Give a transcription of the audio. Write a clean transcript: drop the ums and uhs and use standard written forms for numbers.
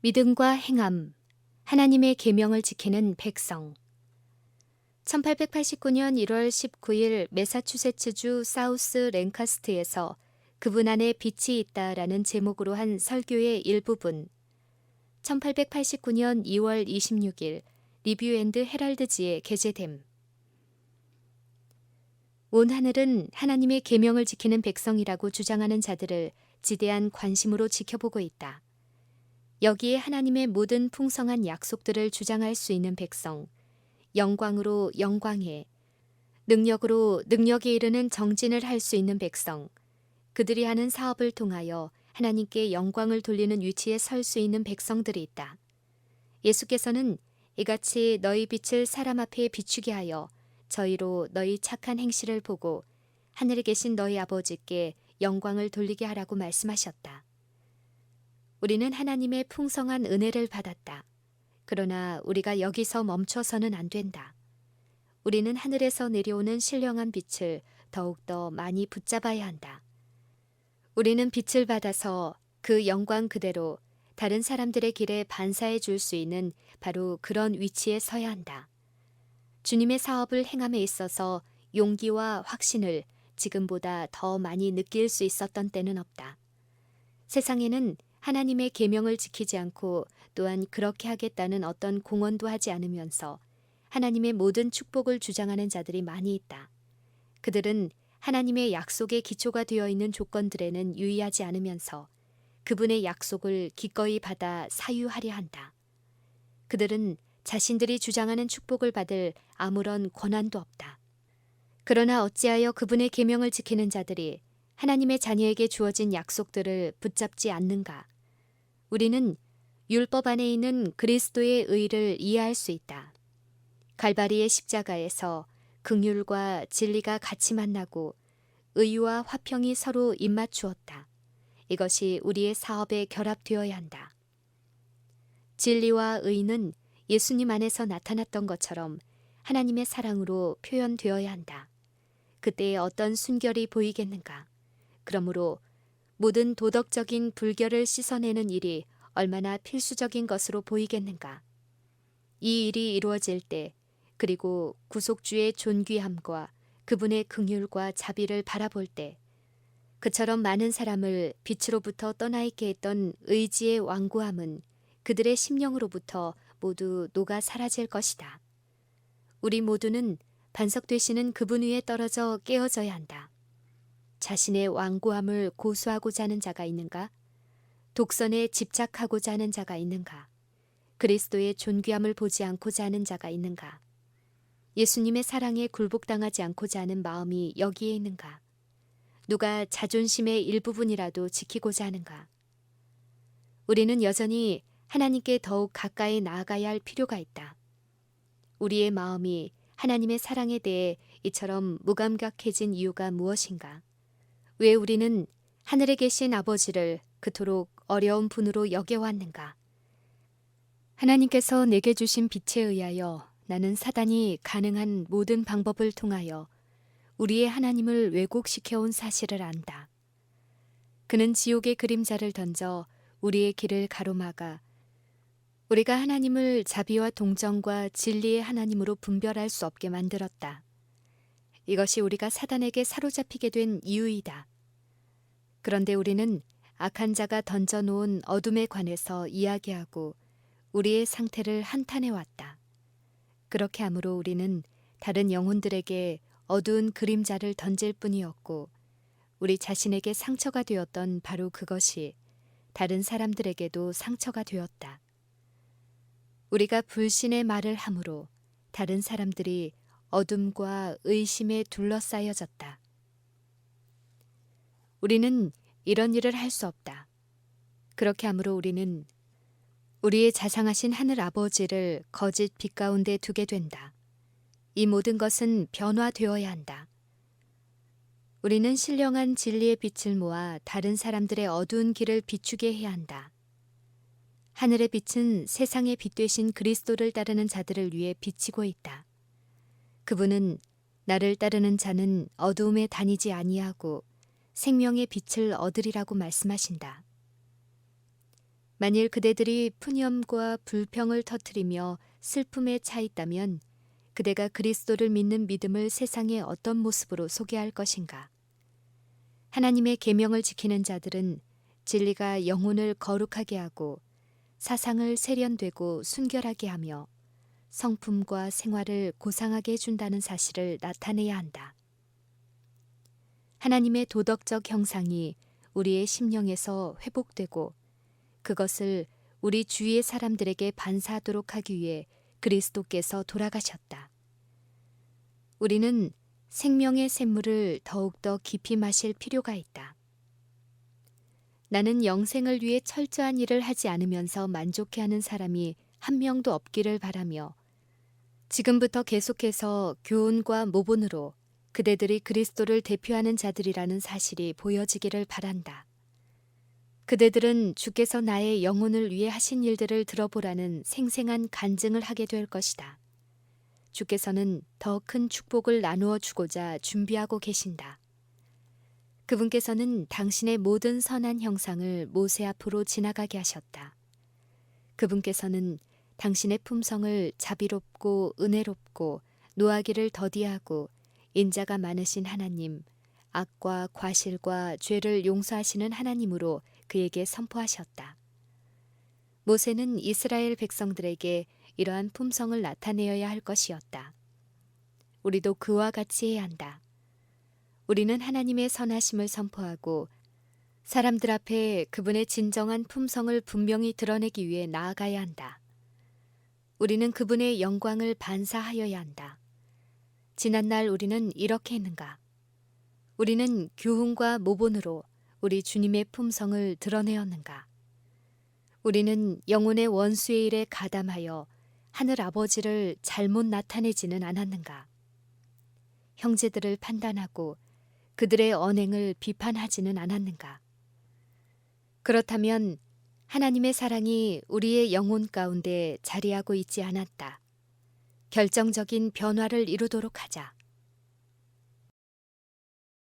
믿음과 행함, 하나님의 계명을 지키는 백성. 1889년 1월 19일 매사추세츠주 사우스 랭카스트에서 그분 안에 빛이 있다라는 제목으로 한 설교의 일부분. 1889년 2월 26일 리뷰 앤드 헤럴드지에 게재됨. 온 하늘은 하나님의 계명을 지키는 백성이라고 주장하는 자들을 지대한 관심으로 지켜보고 있다. 여기에 하나님의 모든 풍성한 약속들을 주장할 수 있는 백성, 영광으로 영광에, 능력으로 능력에 이르는 정진을 할 수 있는 백성, 그들이 하는 사업을 통하여 하나님께 영광을 돌리는 위치에 설 수 있는 백성들이 있다. 예수께서는 이같이 너희 빛을 사람 앞에 비추게 하여 저희로 너희 착한 행실을 보고 하늘에 계신 너희 아버지께 영광을 돌리게 하라고 말씀하셨다. 우리는 하나님의 풍성한 은혜를 받았다. 그러나 우리가 여기서 멈춰서는 안 된다. 우리는 하늘에서 내려오는 신령한 빛을 더욱더 많이 붙잡아야 한다. 우리는 빛을 받아서 그 영광 그대로 다른 사람들의 길에 반사해 줄 수 있는 바로 그런 위치에 서야 한다. 주님의 사업을 행함에 있어서 용기와 확신을 지금보다 더 많이 느낄 수 있었던 때는 없다. 세상에는 하나님의 계명을 지키지 않고 또한 그렇게 하겠다는 어떤 공언도 하지 않으면서 하나님의 모든 축복을 주장하는 자들이 많이 있다. 그들은 하나님의 약속의 기초가 되어 있는 조건들에는 유의하지 않으면서 그분의 약속을 기꺼이 받아 사유하려 한다. 그들은 자신들이 주장하는 축복을 받을 아무런 권한도 없다. 그러나 어찌하여 그분의 계명을 지키는 자들이 하나님의 자녀에게 주어진 약속들을 붙잡지 않는가? 우리는 율법 안에 있는 그리스도의 의를 이해할 수 있다. 갈바리의 십자가에서 긍휼과 진리가 같이 만나고 의와 화평이 서로 입맞추었다. 이것이 우리의 사업에 결합되어야 한다. 진리와 의는 예수님 안에서 나타났던 것처럼 하나님의 사랑으로 표현되어야 한다. 그때에 어떤 순결이 보이겠는가? 그러므로 모든 도덕적인 불결을 씻어내는 일이 얼마나 필수적인 것으로 보이겠는가? 이 일이 이루어질 때 그리고 구속주의 존귀함과 그분의 긍휼과 자비를 바라볼 때 그처럼 많은 사람을 빛으로부터 떠나 있게 했던 의지의 완고함은 그들의 심령으로부터 모두 녹아 사라질 것이다. 우리 모두는 반석 되시는 그분 위에 떨어져 깨어져야 한다. 자신의 완고함을 고수하고자 하는 자가 있는가? 독선에 집착하고자 하는 자가 있는가? 그리스도의 존귀함을 보지 않고자 하는 자가 있는가? 예수님의 사랑에 굴복당하지 않고자 하는 마음이 여기에 있는가? 누가 자존심의 일부분이라도 지키고자 하는가? 우리는 여전히 하나님께 더욱 가까이 나아가야 할 필요가 있다. 우리의 마음이 하나님의 사랑에 대해 이처럼 무감각해진 이유가 무엇인가? 왜 우리는 하늘에 계신 아버지를 그토록 어려운 분으로 여겨왔는가? 하나님께서 내게 주신 빛에 의하여 나는 사단이 가능한 모든 방법을 통하여 우리의 하나님을 왜곡시켜온 사실을 안다. 그는 지옥의 그림자를 던져 우리의 길을 가로막아 우리가 하나님을 자비와 동정과 진리의 하나님으로 분별할 수 없게 만들었다. 이것이 우리가 사단에게 사로잡히게 된 이유이다. 그런데 우리는 악한 자가 던져놓은 어둠에 관해서 이야기하고 우리의 상태를 한탄해 왔다. 그렇게 함으로 우리는 다른 영혼들에게 어두운 그림자를 던질 뿐이었고 우리 자신에게 상처가 되었던 바로 그것이 다른 사람들에게도 상처가 되었다. 우리가 불신의 말을 함으로 다른 사람들이 어둠과 의심에 둘러싸여졌다. 우리는 이런 일을 할 수 없다. 그렇게 함으로 우리는 우리의 자상하신 하늘 아버지를 거짓 빛 가운데 두게 된다. 이 모든 것은 변화되어야 한다. 우리는 신령한 진리의 빛을 모아 다른 사람들의 어두운 길을 비추게 해야 한다. 하늘의 빛은 세상의 빛 되신 그리스도를 따르는 자들을 위해 비치고 있다. 그분은 나를 따르는 자는 어두움에 다니지 아니하고 생명의 빛을 얻으리라고 말씀하신다. 만일 그대들이 푸념과 불평을 터뜨리며 슬픔에 차 있다면 그대가 그리스도를 믿는 믿음을 세상에 어떤 모습으로 소개할 것인가? 하나님의 계명을 지키는 자들은 진리가 영혼을 거룩하게 하고 사상을 세련되고 순결하게 하며 성품과 생활을 고상하게 해준다는 사실을 나타내야 한다. 하나님의 도덕적 형상이 우리의 심령에서 회복되고 그것을 우리 주위의 사람들에게 반사하도록 하기 위해 그리스도께서 돌아가셨다. 우리는 생명의 샘물을 더욱더 깊이 마실 필요가 있다. 나는 영생을 위해 철저한 일을 하지 않으면서 만족해하는 사람이 한 명도 없기를 바라며 지금부터 계속해서 교훈과 모본으로 그대들이 그리스도를 대표하는 자들이라는 사실이 보여지기를 바란다. 그대들은 주께서 나의 영혼을 위해 하신 일들을 들어보라는 생생한 간증을 하게 될 것이다. 주께서는 더 큰 축복을 나누어 주고자 준비하고 계신다. 그분께서는 당신의 모든 선한 형상을 모세 앞으로 지나가게 하셨다. 그분께서는 당신의 품성을 자비롭고 은혜롭고 노하기를 더디하고 인자가 많으신 하나님, 악과 과실과 죄를 용서하시는 하나님으로 그에게 선포하셨다. 모세는 이스라엘 백성들에게 이러한 품성을 나타내어야 할 것이었다. 우리도 그와 같이 해야 한다. 우리는 하나님의 선하심을 선포하고 사람들 앞에 그분의 진정한 품성을 분명히 드러내기 위해 나아가야 한다. 우리는 그분의 영광을 반사하여야 한다. 지난날 우리는 이렇게 했는가? 우리는 교훈과 모본으로 우리 주님의 품성을 드러내었는가? 우리는 영혼의 원수의 일에 가담하여 하늘 아버지를 잘못 나타내지는 않았는가? 형제들을 판단하고 그들의 언행을 비판하지는 않았는가? 그렇다면 하나님의 사랑이 우리의 영혼 가운데 자리하고 있지 않았다. 결정적인 변화를 이루도록 하자.